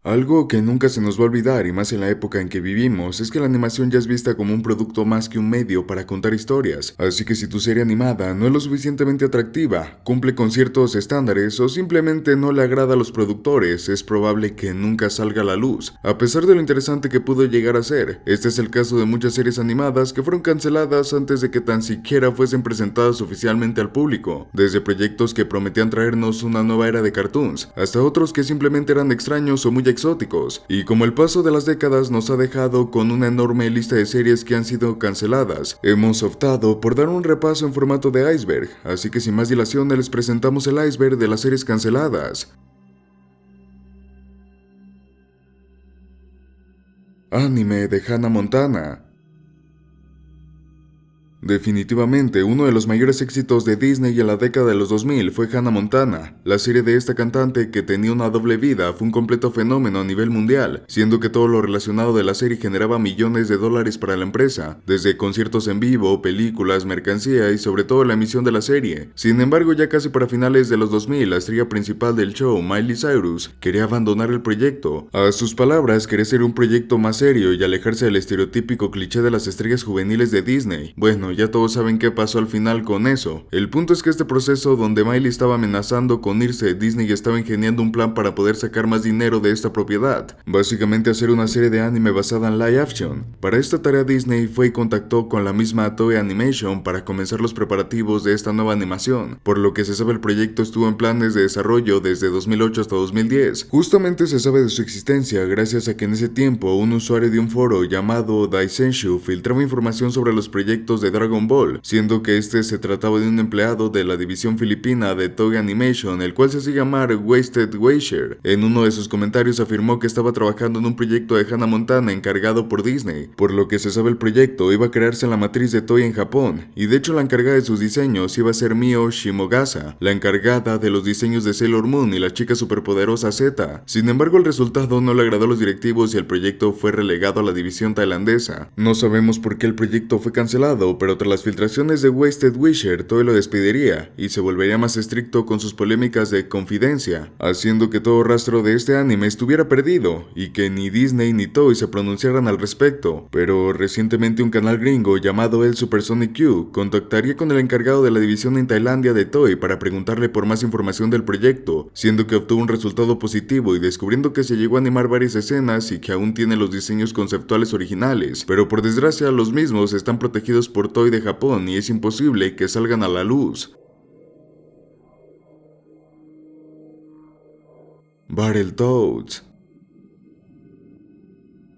Algo que nunca se nos va a olvidar, y más en la época en que vivimos, es que la animación ya es vista como un producto más que un medio para contar historias. Así que si tu serie animada no es lo suficientemente atractiva, cumple con ciertos estándares o simplemente no le agrada a los productores, es probable que nunca salga a la luz, a pesar de lo interesante que pudo llegar a ser. Este es el caso de muchas series animadas que fueron canceladas antes de que tan siquiera fuesen presentadas oficialmente al público, desde proyectos que prometían traernos una nueva era de cartoons, hasta otros que simplemente eran extraños o muy exóticos, y como el paso de las décadas nos ha dejado con una enorme lista de series que han sido canceladas, hemos optado por dar un repaso en formato de iceberg, así que sin más dilación les presentamos el iceberg de las series canceladas. Anime de Hannah Montana. Definitivamente, uno de los mayores éxitos de Disney en la década de los 2000 fue Hannah Montana. La serie de esta cantante que tenía una doble vida fue un completo fenómeno a nivel mundial, siendo que todo lo relacionado de la serie generaba millones de dólares para la empresa, desde conciertos en vivo, películas, mercancía y sobre todo la emisión de la serie. Sin embargo, ya casi para finales de los 2000, la estrella principal del show, Miley Cyrus, quería abandonar el proyecto. A sus palabras, quería ser un proyecto más serio y alejarse del estereotípico cliché de las estrellas juveniles de Disney. Bueno, ya todos saben qué pasó al final con eso. El punto es que este proceso donde Miley estaba amenazando con irse, Disney estaba ingeniando un plan para poder sacar más dinero de esta propiedad. Básicamente hacer una serie de anime basada en live action. Para esta tarea Disney fue y contactó con la misma Toei Animation para comenzar los preparativos de esta nueva animación. Por lo que se sabe el proyecto estuvo en planes de desarrollo desde 2008 hasta 2010. Justamente se sabe de su existencia gracias a que en ese tiempo un usuario de un foro llamado Daisenshu filtraba información sobre los proyectos de Dragon Ball, siendo que este se trataba de un empleado de la división filipina de Toei Animation, el cual se hacía llamar Wasted Weicher. En uno de sus comentarios afirmó que estaba trabajando en un proyecto de Hannah Montana encargado por Disney, por lo que se sabe el proyecto iba a crearse en la matriz de Toei en Japón, y de hecho la encargada de sus diseños iba a ser Mio Shimogasa, la encargada de los diseños de Sailor Moon y la chica superpoderosa Z. Sin embargo, el resultado no le agradó a los directivos y el proyecto fue relegado a la división tailandesa. No sabemos por qué el proyecto fue cancelado, pero tras las filtraciones de Wasted Wisher, Toei lo despediría y se volvería más estricto con sus polémicas de confidencia, haciendo que todo rastro de este anime estuviera perdido y que ni Disney ni Toei se pronunciaran al respecto. Pero recientemente un canal gringo llamado El Supersonic Q contactaría con el encargado de la división en Tailandia de Toei para preguntarle por más información del proyecto, siendo que obtuvo un resultado positivo y descubriendo que se llegó a animar varias escenas y que aún tiene los diseños conceptuales originales, pero por desgracia los mismos están protegidos por Toei de Japón y es imposible que salgan a la luz. Battletoads.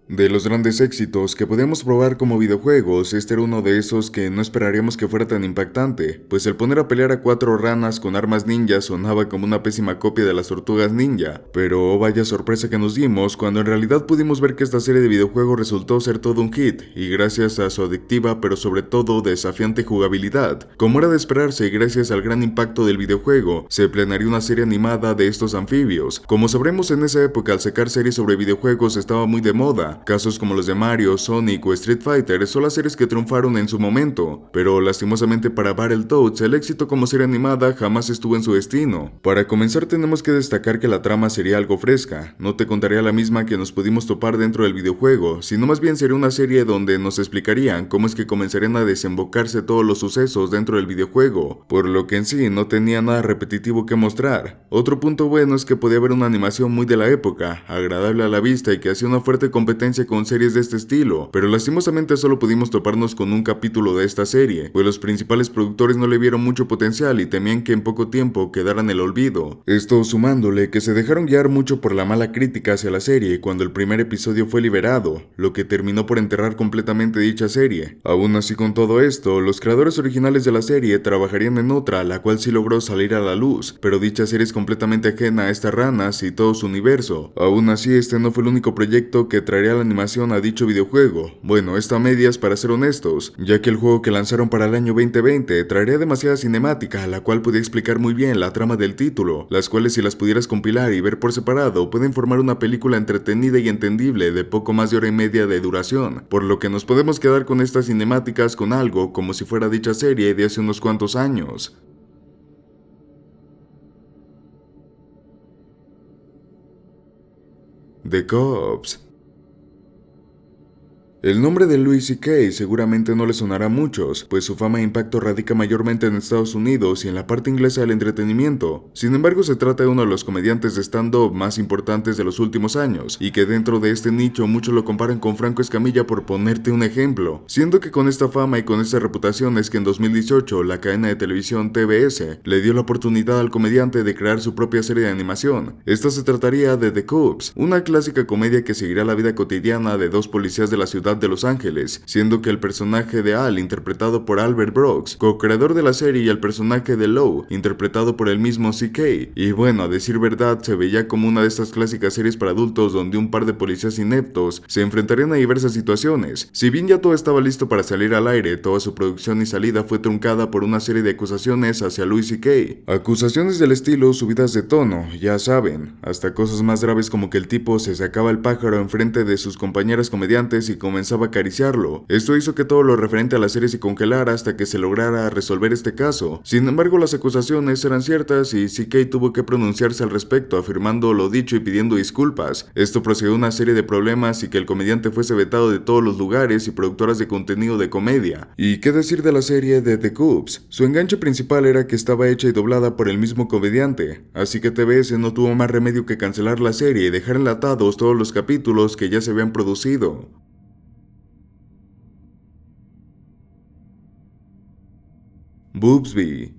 De los grandes éxitos que podemos probar como videojuegos, este era uno de esos que no esperaríamos que fuera tan impactante, pues el poner a pelear a 4 ranas con armas ninja sonaba como una pésima copia de las tortugas ninja, pero oh, vaya sorpresa que nos dimos cuando en realidad pudimos ver que esta serie de videojuegos resultó ser todo un hit, y gracias a su adictiva pero sobre todo desafiante jugabilidad. Como era de esperarse y gracias al gran impacto del videojuego, se planearía una serie animada de estos anfibios. Como sabremos, en esa época al sacar series sobre videojuegos estaba muy de moda. Casos como los de Mario, Sonic o Street Fighter son las series que triunfaron en su momento, pero lastimosamente para Battletoads el éxito como serie animada jamás estuvo en su destino. Para comenzar tenemos que destacar que la trama sería algo fresca, no te contaría la misma que nos pudimos topar dentro del videojuego, sino más bien sería una serie donde nos explicarían cómo es que comenzarían a desembocarse todos los sucesos dentro del videojuego, por lo que en sí no tenía nada repetitivo que mostrar. Otro punto bueno es que podía haber una animación muy de la época, agradable a la vista y que hacía una fuerte competencia con series de este estilo, pero lastimosamente solo pudimos toparnos con un capítulo de esta serie, pues los principales productores no le vieron mucho potencial y temían que en poco tiempo quedara en el olvido. Esto sumándole que se dejaron guiar mucho por la mala crítica hacia la serie cuando el primer episodio fue liberado, lo que terminó por enterrar completamente dicha serie. Aún así, con todo esto, los creadores originales de la serie trabajarían en otra, la cual sí logró salir a la luz, pero dicha serie es completamente ajena a estas ranas y todo su universo. Aún así, este no fue el único proyecto que traería la animación a dicho videojuego. Bueno, esto a medias para ser honestos, ya que el juego que lanzaron para el año 2020 traería demasiada cinemática, la cual podía explicar muy bien la trama del título, las cuales si las pudieras compilar y ver por separado pueden formar una película entretenida y entendible de poco más de hora y media de duración, por lo que nos podemos quedar con estas cinemáticas con algo como si fuera dicha serie de hace unos cuantos años. The Cops. El nombre de Louis C.K. seguramente no le sonará a muchos, pues su fama e impacto radica mayormente en Estados Unidos y en la parte inglesa del entretenimiento. Sin embargo, se trata de uno de los comediantes de stand-up más importantes de los últimos años, y que dentro de este nicho muchos lo comparan con Franco Escamilla por ponerte un ejemplo. Siendo que con esta fama y con esta reputación es que en 2018 la cadena de televisión TBS le dio la oportunidad al comediante de crear su propia serie de animación. Esta se trataría de The Cops, una clásica comedia que seguirá la vida cotidiana de dos policías de la ciudad de Los Ángeles, siendo que el personaje de Al, interpretado por Albert Brooks, co-creador de la serie, y el personaje de Lou, interpretado por el mismo C.K. Y bueno, a decir verdad, se veía como una de estas clásicas series para adultos donde un par de policías ineptos se enfrentarían a diversas situaciones. Si bien ya todo estaba listo para salir al aire, toda su producción y salida fue truncada por una serie de acusaciones hacia Louis C.K. Acusaciones del estilo subidas de tono, ya saben, hasta cosas más graves como que el tipo se sacaba el pájaro enfrente de sus compañeras comediantes y comenzaba a acariciarlo. Esto hizo que todo lo referente a la serie se congelara hasta que se lograra resolver este caso. Sin embargo, las acusaciones eran ciertas y C.K. tuvo que pronunciarse al respecto, afirmando lo dicho y pidiendo disculpas. Esto procedió a una serie de problemas y que el comediante fuese vetado de todos los lugares y productoras de contenido de comedia. ¿Y qué decir de la serie de The Cops? Su enganche principal era que estaba hecha y doblada por el mismo comediante, así que TBS no tuvo más remedio que cancelar la serie y dejar enlatados todos los capítulos que ya se habían producido. Boobsby.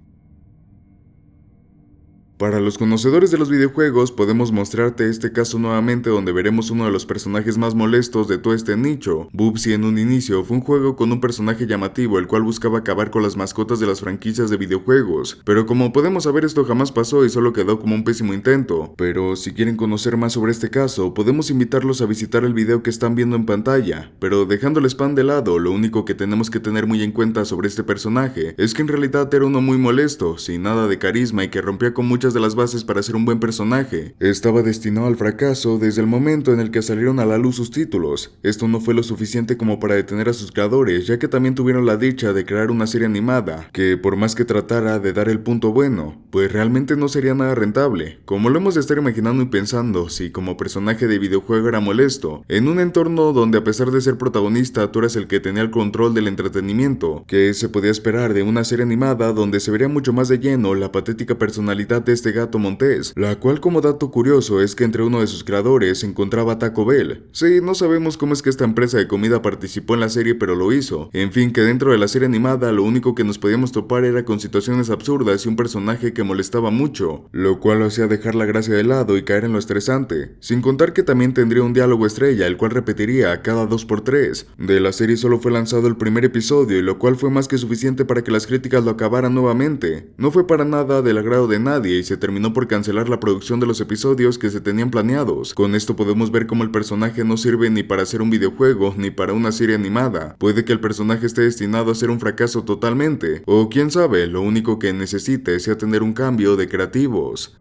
Para los conocedores de los videojuegos, podemos mostrarte este caso nuevamente donde veremos uno de los personajes más molestos de todo este nicho. Boobsy en un inicio fue un juego con un personaje llamativo el cual buscaba acabar con las mascotas de las franquicias de videojuegos, pero como podemos saber esto jamás pasó y solo quedó como un pésimo intento. Pero si quieren conocer más sobre este caso, podemos invitarlos a visitar el video que están viendo en pantalla, pero dejando el spam de lado, lo único que tenemos que tener muy en cuenta sobre este personaje es que en realidad era uno muy molesto, sin nada de carisma y que rompía con muchas de las bases para ser un buen personaje. Estaba destinado al fracaso desde el momento en el que salieron a la luz sus títulos. Esto no fue lo suficiente como para detener a sus creadores, ya que también tuvieron la dicha de crear una serie animada, que por más que tratara de dar el punto bueno, pues realmente no sería nada rentable. Como lo hemos de estar imaginando y pensando, si como personaje de videojuego era molesto, en un entorno donde a pesar de ser protagonista tú eras el que tenía el control del entretenimiento, que se podía esperar de una serie animada donde se vería mucho más de lleno la patética personalidad de este gato montés, la cual como dato curioso es que entre uno de sus creadores se encontraba Taco Bell. Sí, no sabemos cómo es que esta empresa de comida participó en la serie, pero lo hizo. En fin, que dentro de la serie animada lo único que nos podíamos topar era con situaciones absurdas y un personaje que molestaba mucho, lo cual lo hacía dejar la gracia de lado y caer en lo estresante. Sin contar que también tendría un diálogo estrella, el cual repetiría cada 2x3. De la serie solo fue lanzado el primer episodio, y lo cual fue más que suficiente para que las críticas lo acabaran nuevamente. No fue para nada del agrado de nadie y se terminó por cancelar la producción de los episodios que se tenían planeados. Con esto podemos ver cómo el personaje no sirve ni para hacer un videojuego ni para una serie animada. Puede que el personaje esté destinado a ser un fracaso totalmente, o quién sabe, lo único que necesite sea tener un cambio de creativos.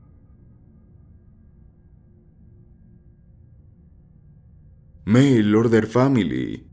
Mail Order Family.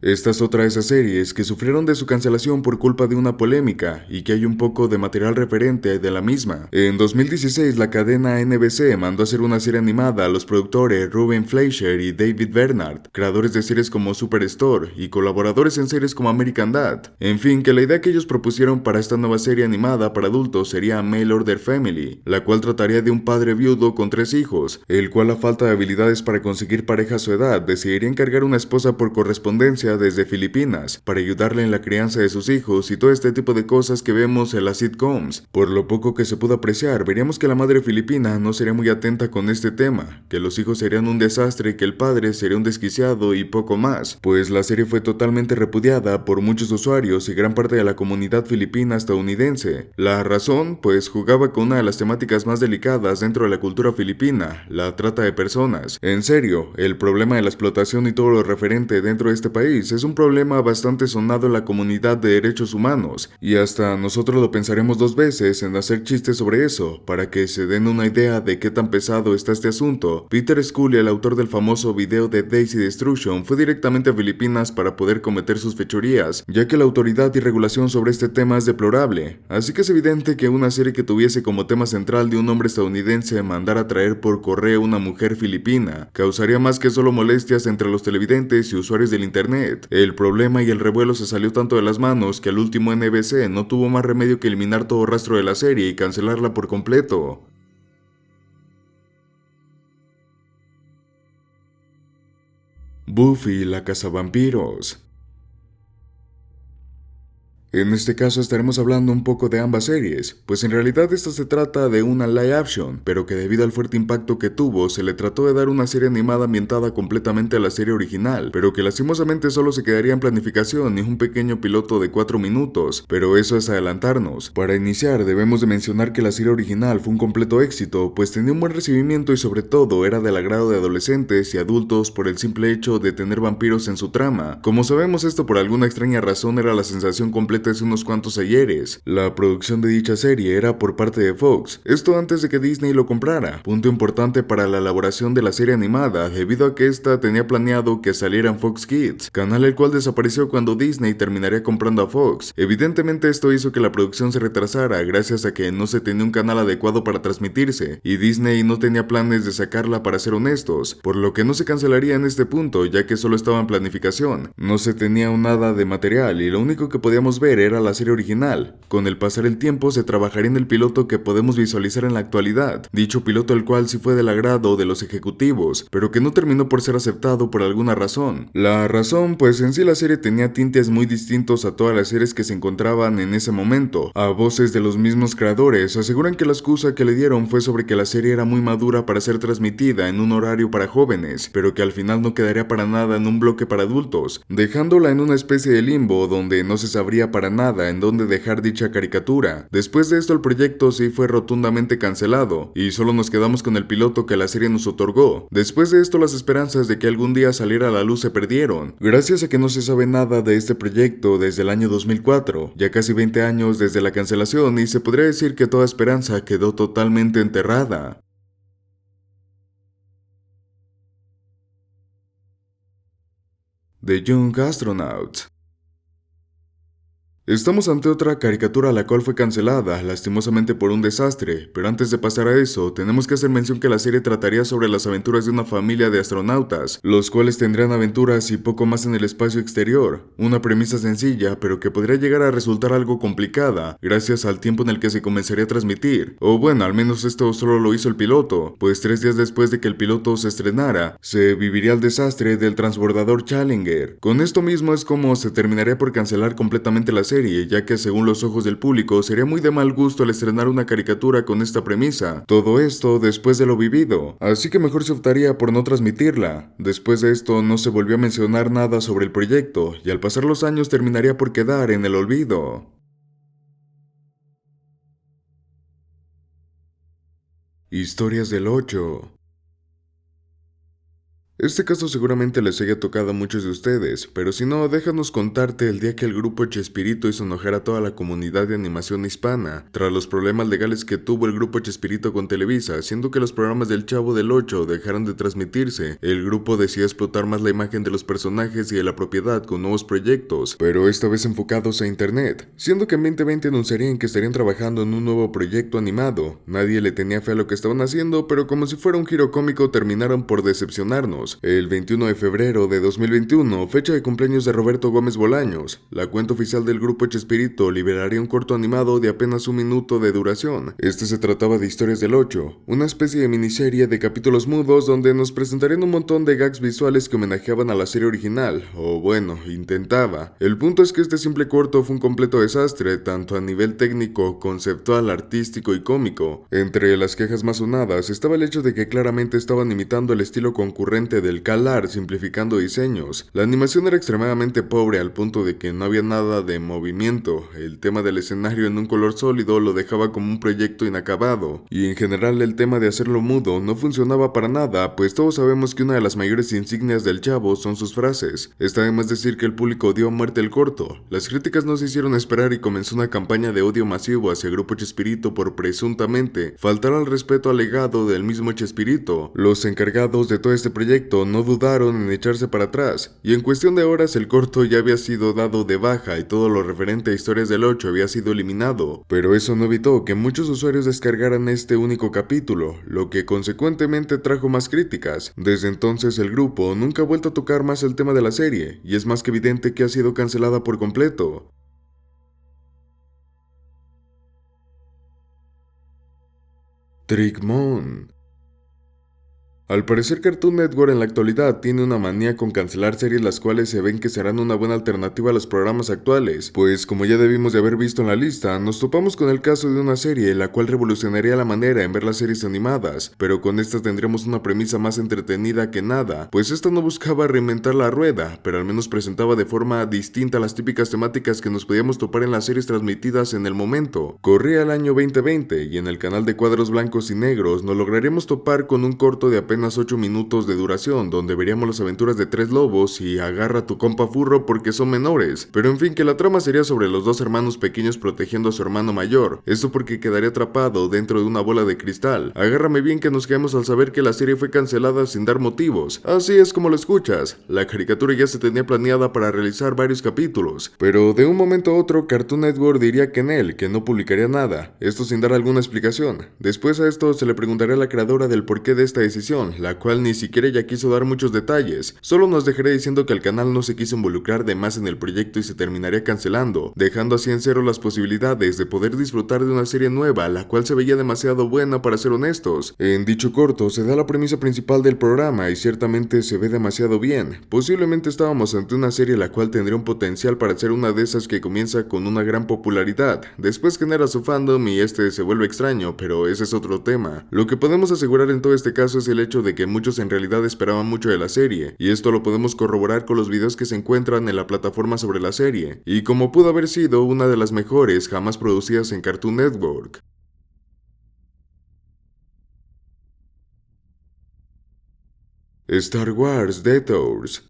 Esta es otra de esas series que sufrieron de su cancelación por culpa de una polémica y que hay un poco de material referente de la misma. En 2016 la cadena NBC mandó a hacer una serie animada a los productores Ruben Fleischer y David Bernard, creadores de series como Superstore y colaboradores en series como American Dad. En fin, que la idea que ellos propusieron para esta nueva serie animada para adultos sería Mail Order Family, la cual trataría de un padre viudo con 3 hijos, el cual a falta de habilidades para conseguir pareja a su edad decidiría encargar una esposa por correspondencia desde Filipinas para ayudarle en la crianza de sus hijos y todo este tipo de cosas que vemos en las sitcoms. Por lo poco que se pudo apreciar, veríamos que la madre filipina no sería muy atenta con este tema, que los hijos serían un desastre y que el padre sería un desquiciado y poco más, pues la serie fue totalmente repudiada por muchos usuarios y gran parte de la comunidad filipina estadounidense. La razón, pues jugaba con una de las temáticas más delicadas dentro de la cultura filipina, la trata de personas. En serio, el problema de la explotación y todo lo referente dentro de este país vez es un problema bastante sonado en la comunidad de derechos humanos, y hasta nosotros lo pensaremos dos veces en hacer chistes sobre eso. Para que se den una idea de qué tan pesado está este asunto, Peter Scully, el autor del famoso video de Daisy Destruction, fue directamente a Filipinas para poder cometer sus fechorías, ya que la autoridad y regulación sobre este tema es deplorable. Así que es evidente que una serie que tuviese como tema central de un hombre estadounidense mandar a traer por correo una mujer filipina causaría más que solo molestias entre los televidentes y usuarios del internet. El problema y el revuelo se salió tanto de las manos que al último NBC no tuvo más remedio que eliminar todo rastro de la serie y cancelarla por completo. Buffy la cazavampiros. En este caso estaremos hablando un poco de ambas series, pues en realidad esta se trata de una live action, pero que debido al fuerte impacto que tuvo, se le trató de dar una serie animada ambientada completamente a la serie original, pero que lastimosamente solo se quedaría en planificación y un pequeño piloto de 4 minutos, pero eso es adelantarnos. Para iniciar debemos de mencionar que la serie original fue un completo éxito, pues tenía un buen recibimiento y sobre todo era del agrado de adolescentes y adultos por el simple hecho de tener vampiros en su trama. Como sabemos, esto por alguna extraña razón era la sensación completa hace unos cuantos ayeres. La producción de dicha serie era por parte de Fox, esto antes de que Disney lo comprara, punto importante para la elaboración de la serie animada debido a que esta tenía planeado que saliera en Fox Kids, canal el cual desapareció cuando Disney terminaría comprando a Fox. Evidentemente esto hizo que la producción se retrasara gracias a que no se tenía un canal adecuado para transmitirse, y Disney no tenía planes de sacarla para ser honestos, por lo que no se cancelaría en este punto ya que solo estaba en planificación. No se tenía nada de material y lo único que podíamos ver era la serie original. Con el pasar el tiempo se trabajaría en el piloto que podemos visualizar en la actualidad, dicho piloto el cual sí fue del agrado de los ejecutivos, pero que no terminó por ser aceptado por alguna razón. La razón, pues en sí la serie tenía tintes muy distintos a todas las series que se encontraban en ese momento. A voces de los mismos creadores aseguran que la excusa que le dieron fue sobre que la serie era muy madura para ser transmitida en un horario para jóvenes, pero que al final no quedaría para nada en un bloque para adultos, dejándola en una especie de limbo donde no se sabría para nada en dónde dejar dicha caricatura. Después de esto el proyecto sí fue rotundamente cancelado, y solo nos quedamos con el piloto que la serie nos otorgó. Después de esto las esperanzas de que algún día saliera a la luz se perdieron, gracias a que no se sabe nada de este proyecto desde el año 2004, ya casi 20 años desde la cancelación, y se podría decir que toda esperanza quedó totalmente enterrada. The Young Astronauts. Estamos ante otra caricatura la cual fue cancelada, lastimosamente por un desastre, pero antes de pasar a eso, tenemos que hacer mención que la serie trataría sobre las aventuras de una familia de astronautas, los cuales tendrán aventuras y poco más en el espacio exterior, una premisa sencilla, pero que podría llegar a resultar algo complicada, gracias al tiempo en el que se comenzaría a transmitir, o bueno, al menos esto solo lo hizo el piloto, pues 3 días después de que el piloto se estrenara, se viviría el desastre del transbordador Challenger. Con esto mismo es como se terminaría por cancelar completamente la serie, ya que según los ojos del público sería muy de mal gusto el estrenar una caricatura con esta premisa. Todo esto después de lo vivido, así que mejor se optaría por no transmitirla. Después de esto no se volvió a mencionar nada sobre el proyecto, y al pasar los años terminaría por quedar en el olvido. Historias del 8. Este caso seguramente les haya tocado a muchos de ustedes, pero si no, déjanos contarte el día que el grupo Chespirito hizo enojar a toda la comunidad de animación hispana, tras los problemas legales que tuvo el grupo Chespirito con Televisa, haciendo que los programas del Chavo del 8 dejaran de transmitirse. El grupo decidió explotar más la imagen de los personajes y de la propiedad con nuevos proyectos, pero esta vez enfocados a internet, siendo que en 2020 anunciarían que estarían trabajando en un nuevo proyecto animado. Nadie le tenía fe a lo que estaban haciendo, pero como si fuera un giro cómico terminaron por decepcionarnos. El 21 de febrero de 2021, fecha de cumpleaños de Roberto Gómez Bolaños, la cuenta oficial del grupo Chespirito liberaría un corto animado de apenas 1 minuto de duración. Este se trataba de Historias del 8, una especie de miniserie de capítulos mudos donde nos presentarían un montón de gags visuales que homenajeaban a la serie original, o bueno, intentaba. El punto es que este simple corto fue un completo desastre, tanto a nivel técnico, conceptual, artístico y cómico. Entre las quejas más sonadas estaba el hecho de que claramente estaban imitando el estilo concurrente mente del CalArt simplificando diseños. La animación era extremadamente pobre al punto de que no había nada de movimiento. El tema del escenario en un color sólido lo dejaba como un proyecto inacabado. Y en general el tema de hacerlo mudo no funcionaba para nada, pues todos sabemos que una de las mayores insignias del chavo son sus frases. Está de más decir que el público dio a muerte el corto. Las críticas no se hicieron esperar y comenzó una campaña de odio masivo hacia Grupo Chespirito por presuntamente faltar al respeto al legado del mismo Chespirito. Los encargados de todo este proyecto no dudaron en echarse para atrás, y en cuestión de horas el corto ya había sido dado de baja y todo lo referente a Historias del 8 había sido eliminado, pero eso no evitó que muchos usuarios descargaran este único capítulo, lo que consecuentemente trajo más críticas. Desde entonces el grupo nunca ha vuelto a tocar más el tema de la serie, y es más que evidente que ha sido cancelada por completo. Trickmon. Al parecer Cartoon Network en la actualidad tiene una manía con cancelar series las cuales se ven que serán una buena alternativa a los programas actuales, pues como ya debimos de haber visto en la lista, nos topamos con el caso de una serie la cual revolucionaría la manera en ver las series animadas, pero con esta tendremos una premisa más entretenida que nada, pues esta no buscaba reinventar la rueda, pero al menos presentaba de forma distinta las típicas temáticas que nos podíamos topar en las series transmitidas en el momento. Corría el año 2020 y en el canal de Cuadros Blancos y Negros nos lograríamos topar con un corto de apenas 8 minutos de duración, donde veríamos las aventuras de 3 lobos y agarra a tu compa furro porque son menores, pero en fin que la trama sería sobre los dos hermanos pequeños protegiendo a su hermano mayor, esto porque quedaría atrapado dentro de una bola de cristal. Agárrame bien que nos quedamos al saber que la serie fue cancelada sin dar motivos, así es como lo escuchas, la caricatura ya se tenía planeada para realizar varios capítulos, pero de un momento a otro Cartoon Network diría que no publicaría nada, esto sin dar alguna explicación. Después a esto se le preguntaría a la creadora del porqué de esta decisión, la cual ni siquiera ya quiso dar muchos detalles, solo nos dejaría diciendo que el canal no se quiso involucrar de más en el proyecto y se terminaría cancelando, dejando así en cero las posibilidades de poder disfrutar de una serie nueva, la cual se veía demasiado buena para ser honestos. En dicho corto se da la premisa principal del programa y ciertamente se ve demasiado bien. Posiblemente estábamos ante una serie la cual tendría un potencial para ser una de esas que comienza con una gran popularidad, después genera su fandom y este se vuelve extraño, pero ese es otro tema. Lo que podemos asegurar en todo este caso es el hecho de que muchos en realidad esperaban mucho de la serie, y esto lo podemos corroborar con los videos que se encuentran en la plataforma sobre la serie, y como pudo haber sido una de las mejores jamás producidas en Cartoon Network. Star Wars Detours.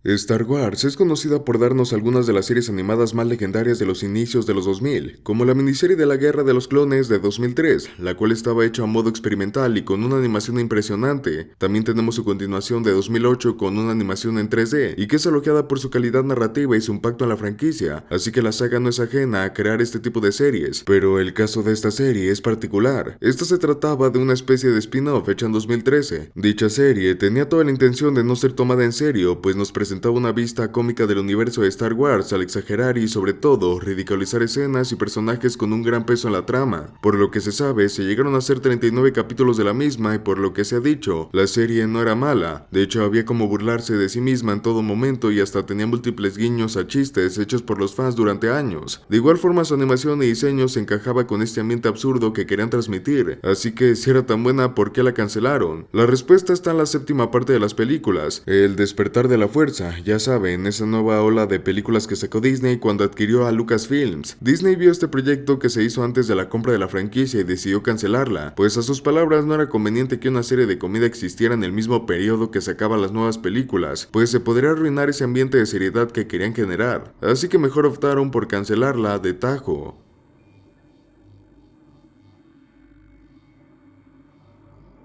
Star Wars es conocida por darnos algunas de las series animadas más legendarias de los inicios de los 2000, como la miniserie de la Guerra de los Clones de 2003, la cual estaba hecha a modo experimental y con una animación impresionante. También tenemos su continuación de 2008 con una animación en 3D, y que es elogiada por su calidad narrativa y su impacto en la franquicia, así que la saga no es ajena a crear este tipo de series, pero el caso de esta serie es particular. Esta se trataba de una especie de spin-off hecha en 2013. Dicha serie tenía toda la intención de no ser tomada en serio, pues nos presentaba una vista cómica del universo de Star Wars al exagerar y sobre todo ridiculizar escenas y personajes con un gran peso en la trama. Por lo que se sabe, se llegaron a hacer 39 capítulos de la misma y por lo que se ha dicho, la serie no era mala. De hecho, había como burlarse de sí misma en todo momento y hasta tenía múltiples guiños a chistes hechos por los fans durante años. De igual forma, su animación y diseño se encajaba con este ambiente absurdo que querían transmitir, así que si era tan buena, ¿por qué la cancelaron? La respuesta está en la séptima parte de las películas, El despertar de la fuerza. Ya saben, esa nueva ola de películas que sacó Disney cuando adquirió a Lucasfilms. Disney vio este proyecto que se hizo antes de la compra de la franquicia y decidió cancelarla, pues a sus palabras no era conveniente que una serie de comedia existiera en el mismo periodo que sacaba las nuevas películas, pues se podría arruinar ese ambiente de seriedad que querían generar, así que mejor optaron por cancelarla de tajo.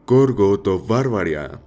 Gorgot of Barbaria.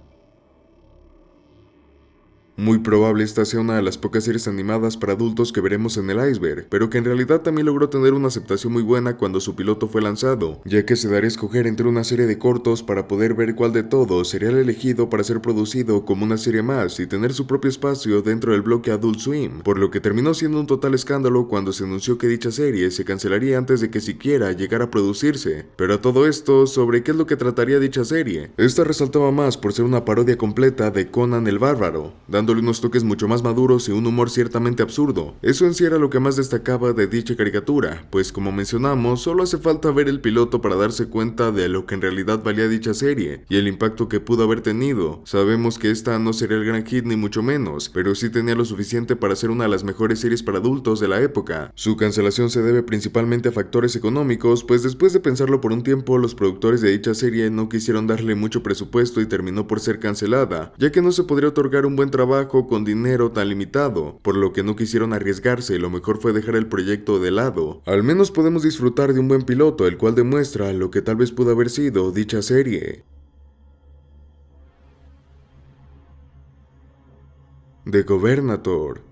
Muy probable esta sea una de las pocas series animadas para adultos que veremos en el iceberg, pero que en realidad también logró tener una aceptación muy buena cuando su piloto fue lanzado, ya que se daría a escoger entre una serie de cortos para poder ver cuál de todos sería el elegido para ser producido como una serie más y tener su propio espacio dentro del bloque Adult Swim, por lo que terminó siendo un total escándalo cuando se anunció que dicha serie se cancelaría antes de que siquiera llegara a producirse. Pero a todo esto, ¿sobre qué es lo que trataría dicha serie? Esta resaltaba más por ser una parodia completa de Conan el Bárbaro, dando dándole unos toques mucho más maduros y un humor ciertamente absurdo. Eso en sí era lo que más destacaba de dicha caricatura, pues como mencionamos, solo hace falta ver el piloto para darse cuenta de lo que en realidad valía dicha serie, y el impacto que pudo haber tenido. Sabemos que esta no sería el gran hit ni mucho menos, pero sí tenía lo suficiente para ser una de las mejores series para adultos de la época. Su cancelación se debe principalmente a factores económicos, pues después de pensarlo por un tiempo, los productores de dicha serie no quisieron darle mucho presupuesto y terminó por ser cancelada, ya que no se podría otorgar un buen trabajo con dinero tan limitado, por lo que no quisieron arriesgarse y lo mejor fue dejar el proyecto de lado. Al menos podemos disfrutar de un buen piloto, el cual demuestra lo que tal vez pudo haber sido dicha serie. The Gobernator.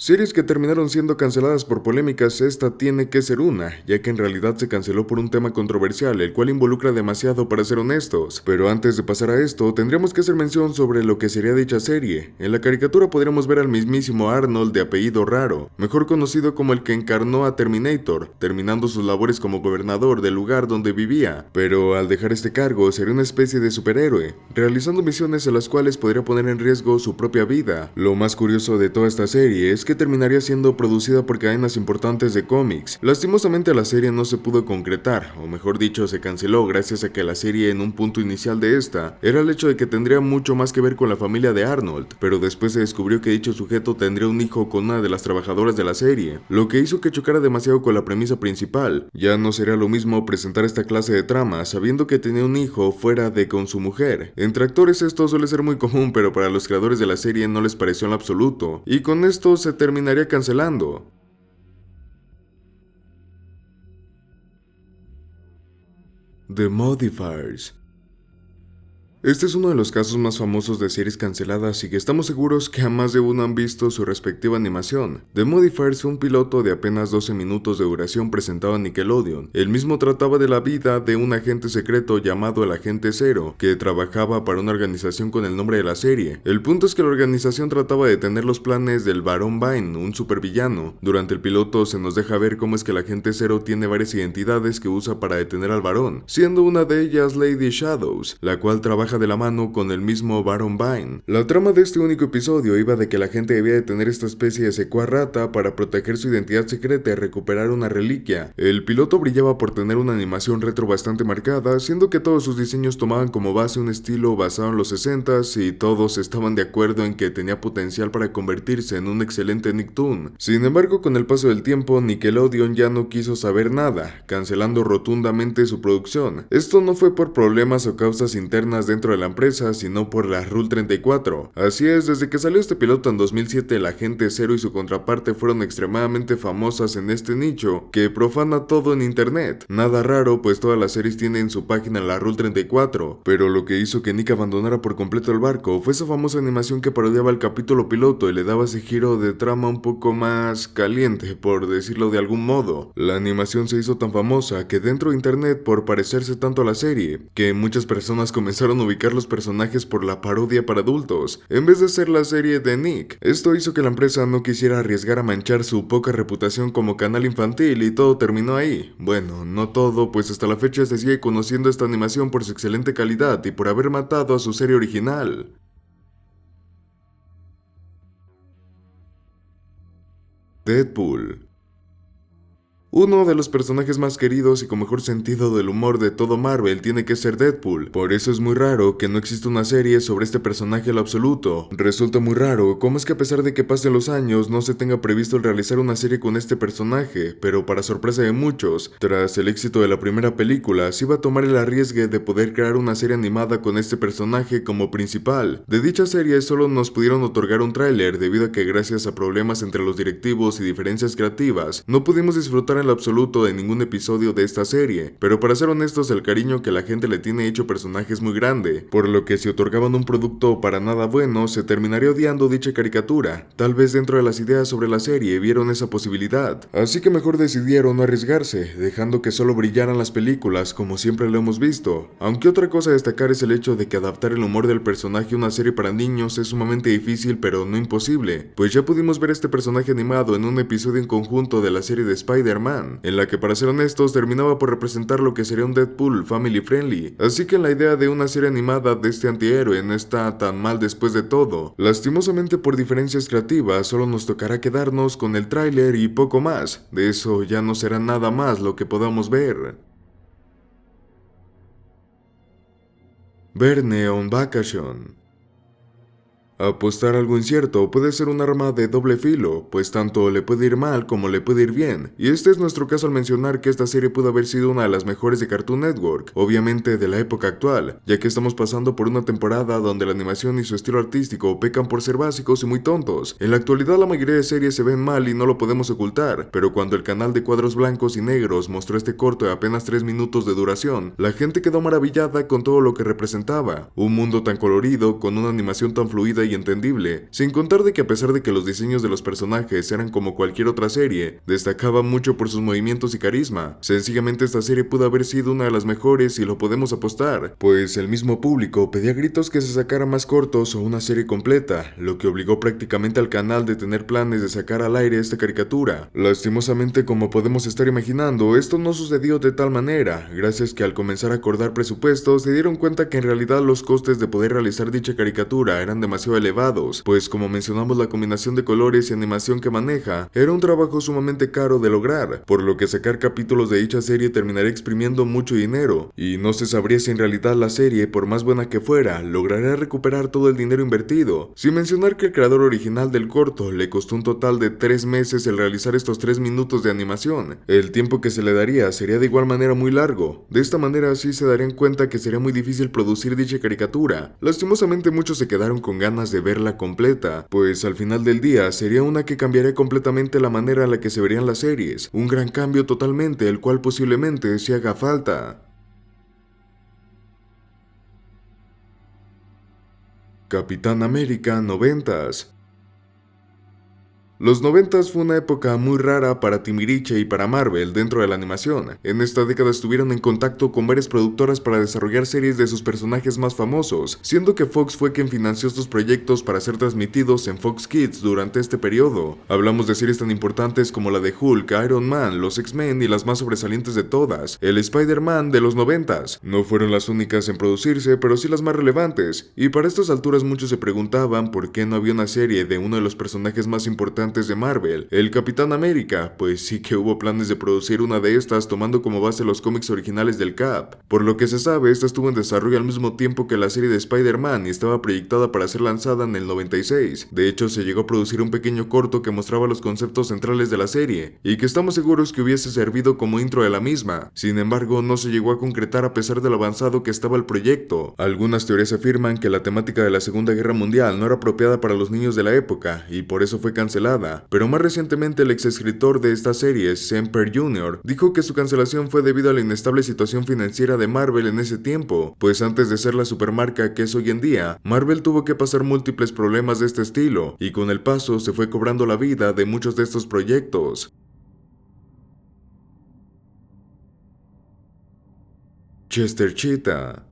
Series que terminaron siendo canceladas por polémicas, esta tiene que ser una, ya que en realidad se canceló por un tema controversial, el cual involucra demasiado para ser honestos. Pero antes de pasar a esto, tendríamos que hacer mención sobre lo que sería dicha serie. En la caricatura podríamos ver al mismísimo Arnold de apellido raro, mejor conocido como el que encarnó a Terminator, terminando sus labores como gobernador del lugar donde vivía. Pero al dejar este cargo, sería una especie de superhéroe, realizando misiones en las cuales podría poner en riesgo su propia vida. Lo más curioso de toda esta serie es que terminaría siendo producida por cadenas importantes de cómics. Lastimosamente la serie no se pudo concretar, o mejor dicho, se canceló gracias a que la serie en un punto inicial de esta era el hecho de que tendría mucho más que ver con la familia de Arnold, pero después se descubrió que dicho sujeto tendría un hijo con una de las trabajadoras de la serie, lo que hizo que chocara demasiado con la premisa principal. Ya no sería lo mismo presentar esta clase de trama sabiendo que tenía un hijo fuera de con su mujer. Entre actores esto suele ser muy común, pero para los creadores de la serie no les pareció en lo absoluto, y con esto se terminaría cancelando. The Modifiers. Este es uno de los casos más famosos de series canceladas y que estamos seguros que a más de uno han visto su respectiva animación. The Modifiers fue un piloto de apenas 12 minutos de duración presentado a Nickelodeon. El mismo trataba de la vida de un agente secreto llamado el Agente Zero, que trabajaba para una organización con el nombre de la serie. El punto es que la organización trataba de detener los planes del Barón Vine, un supervillano. Durante el piloto se nos deja ver cómo es que el Agente Zero tiene varias identidades que usa para detener al varón, siendo una de ellas Lady Shadows, la cual trabaja de la mano con el mismo Baron Vine. La trama de este único episodio iba de que la gente debía detener esta especie de secuaz rata para proteger su identidad secreta y recuperar una reliquia. El piloto brillaba por tener una animación retro bastante marcada, siendo que todos sus diseños tomaban como base un estilo basado en los 60s y todos estaban de acuerdo en que tenía potencial para convertirse en un excelente Nicktoon. Sin embargo, con el paso del tiempo, Nickelodeon ya no quiso saber nada, cancelando rotundamente su producción. Esto no fue por problemas o causas internas dentro de la empresa, sino por la Rule 34. Así es, desde que salió este piloto en 2007, el Agente Zero y su contraparte fueron extremadamente famosas en este nicho, que profana todo en internet. Nada raro, pues todas las series tienen en su página la Rule 34, pero lo que hizo que Nick abandonara por completo el barco fue esa famosa animación que parodiaba el capítulo piloto y le daba ese giro de trama un poco más caliente, por decirlo de algún modo. La animación se hizo tan famosa que dentro de internet, por parecerse tanto a la serie, que muchas personas comenzaron a ubicar los personajes por la parodia para adultos, en vez de ser la serie de Nick. Esto hizo que la empresa no quisiera arriesgar a manchar su poca reputación como canal infantil y todo terminó ahí. Bueno, no todo, pues hasta la fecha se sigue conociendo esta animación por su excelente calidad y por haber matado a su serie original. Deadpool. Uno de los personajes más queridos y con mejor sentido del humor de todo Marvel tiene que ser Deadpool. Por eso es muy raro que no exista una serie sobre este personaje en lo absoluto. Resulta muy raro cómo es que a pesar de que pasen los años no se tenga previsto el realizar una serie con este personaje, pero para sorpresa de muchos, tras el éxito de la primera película, se iba a tomar el arriesgue de poder crear una serie animada con este personaje como principal. De dicha serie solo nos pudieron otorgar un tráiler debido a que gracias a problemas entre los directivos y diferencias creativas, no pudimos disfrutar en lo absoluto de ningún episodio de esta serie, pero para ser honestos, el cariño que la gente le tiene hecho personaje es muy grande, por lo que si otorgaban un producto para nada bueno, se terminaría odiando dicha caricatura. Tal vez dentro de las ideas sobre la serie vieron esa posibilidad, así que mejor decidieron no arriesgarse, dejando que solo brillaran las películas como siempre lo hemos visto. Aunque otra cosa a destacar es el hecho de que adaptar el humor del personaje a una serie para niños es sumamente difícil, pero no imposible, pues ya pudimos ver este personaje animado en un episodio en conjunto de la serie de Spider-Man Spider-Man, en la que para ser honestos terminaba por representar lo que sería un Deadpool family friendly, así que la idea de una serie animada de este antihéroe no está tan mal después de todo. Lastimosamente por diferencias creativas solo nos tocará quedarnos con el tráiler y poco más, de eso ya no será nada más lo que podamos ver. Verne on Vacation. Apostar algo incierto puede ser un arma de doble filo, pues tanto le puede ir mal como le puede ir bien, y este es nuestro caso al mencionar que esta serie pudo haber sido una de las mejores de Cartoon Network, obviamente de la época actual, ya que estamos pasando por una temporada donde la animación y su estilo artístico pecan por ser básicos y muy tontos. En la actualidad la mayoría de series se ven mal y no lo podemos ocultar, pero cuando el canal de cuadros blancos y negros mostró este corto de apenas 3 minutos de duración, la gente quedó maravillada con todo lo que representaba, un mundo tan colorido, con una animación tan fluida y entendible, sin contar de que a pesar de que los diseños de los personajes eran como cualquier otra serie, destacaba mucho por sus movimientos y carisma. Sencillamente esta serie pudo haber sido una de las mejores y lo podemos apostar, pues el mismo público pedía a gritos que se sacara más cortos o una serie completa, lo que obligó prácticamente al canal de tener planes de sacar al aire esta caricatura. Lastimosamente, como podemos estar imaginando, esto no sucedió de tal manera, gracias que al comenzar a acordar presupuestos se dieron cuenta que en realidad los costes de poder realizar dicha caricatura eran demasiado elevados, pues como mencionamos la combinación de colores y animación que maneja era un trabajo sumamente caro de lograr, por lo que sacar capítulos de dicha serie terminaría exprimiendo mucho dinero, y no se sabría si en realidad la serie, por más buena que fuera, lograría recuperar todo el dinero invertido, sin mencionar que el creador original del corto le costó un total de 3 meses el realizar estos 3 minutos de animación. El tiempo que se le daría sería de igual manera muy largo, de esta manera así se darían cuenta que sería muy difícil producir dicha caricatura. Lastimosamente muchos se quedaron con ganas de verla completa, pues al final del día sería una que cambiaría completamente la manera en la que se verían las series, un gran cambio totalmente, el cual posiblemente sí haga falta. Capitán América 90s. Los 90s fue una época muy rara para Timbiriche y para Marvel dentro de la animación. En esta década estuvieron en contacto con varias productoras para desarrollar series de sus personajes más famosos, siendo que Fox fue quien financió estos proyectos para ser transmitidos en Fox Kids durante este periodo. Hablamos de series tan importantes como la de Hulk, Iron Man, los X-Men y las más sobresalientes de todas, el Spider-Man de los 90s. No fueron las únicas en producirse, pero sí las más relevantes, y para estas alturas muchos se preguntaban por qué no había una serie de uno de los personajes más importantes de Marvel, el Capitán América, pues sí que hubo planes de producir una de estas tomando como base los cómics originales del Cap. Por lo que se sabe, esta estuvo en desarrollo al mismo tiempo que la serie de Spider-Man y estaba proyectada para ser lanzada en el 96. De hecho, se llegó a producir un pequeño corto que mostraba los conceptos centrales de la serie, y que estamos seguros que hubiese servido como intro de la misma. Sin embargo, no se llegó a concretar a pesar de lo avanzado que estaba el proyecto. Algunas teorías afirman que la temática de la Segunda Guerra Mundial no era apropiada para los niños de la época, y por eso fue cancelada. Pero más recientemente el ex escritor de esta serie, Semper Jr., dijo que su cancelación fue debido a la inestable situación financiera de Marvel en ese tiempo, pues antes de ser la supermarca que es hoy en día, Marvel tuvo que pasar múltiples problemas de este estilo, y con el paso se fue cobrando la vida de muchos de estos proyectos. Chester Cheetah.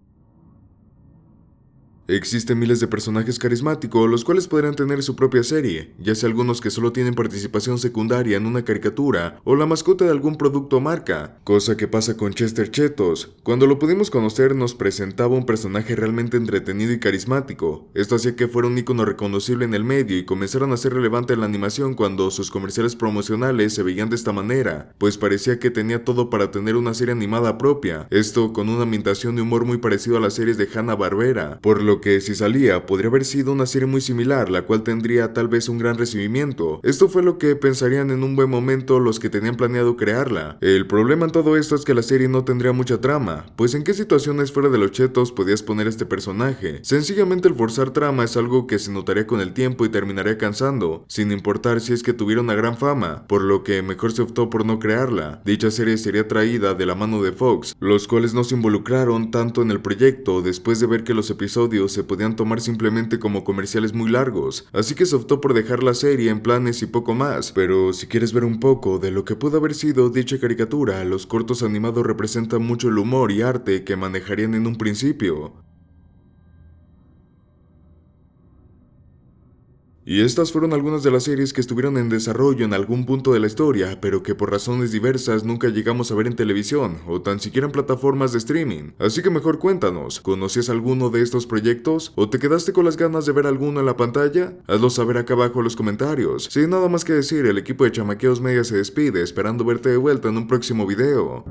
Existen miles de personajes carismáticos, los cuales podrían tener su propia serie, ya sea algunos que solo tienen participación secundaria en una caricatura o la mascota de algún producto o marca, cosa que pasa con Chester Chetos. Cuando lo pudimos conocer nos presentaba un personaje realmente entretenido y carismático. Esto hacía que fuera un icono reconocible en el medio y comenzaran a ser relevante en la animación cuando sus comerciales promocionales se veían de esta manera, pues parecía que tenía todo para tener una serie animada propia, esto con una ambientación de humor muy parecido a las series de Hanna-Barbera, por lo que si salía podría haber sido una serie muy similar, la cual tendría tal vez un gran recibimiento. Esto fue lo que pensarían en un buen momento los que tenían planeado crearla. El problema en todo esto es que la serie no tendría mucha trama, pues en qué situaciones fuera de los chetos podías poner a este personaje. Sencillamente el forzar trama es algo que se notaría con el tiempo y terminaría cansando, sin importar si es que tuviera una gran fama, por lo que mejor se optó por no crearla. Dicha serie sería traída de la mano de Fox, los cuales no se involucraron tanto en el proyecto después de ver que los episodios se podían tomar simplemente como comerciales muy largos, así que se optó por dejar la serie en planes y poco más. Pero si quieres ver un poco de lo que pudo haber sido dicha caricatura, los cortos animados representan mucho el humor y arte que manejarían en un principio. Y estas fueron algunas de las series que estuvieron en desarrollo en algún punto de la historia, pero que por razones diversas nunca llegamos a ver en televisión o tan siquiera en plataformas de streaming. Así que mejor cuéntanos, ¿conocías alguno de estos proyectos o te quedaste con las ganas de ver alguno en la pantalla? Hazlo saber acá abajo en los comentarios. Sin nada más que decir, el equipo de Chamaqueos Media se despide, esperando verte de vuelta en un próximo video.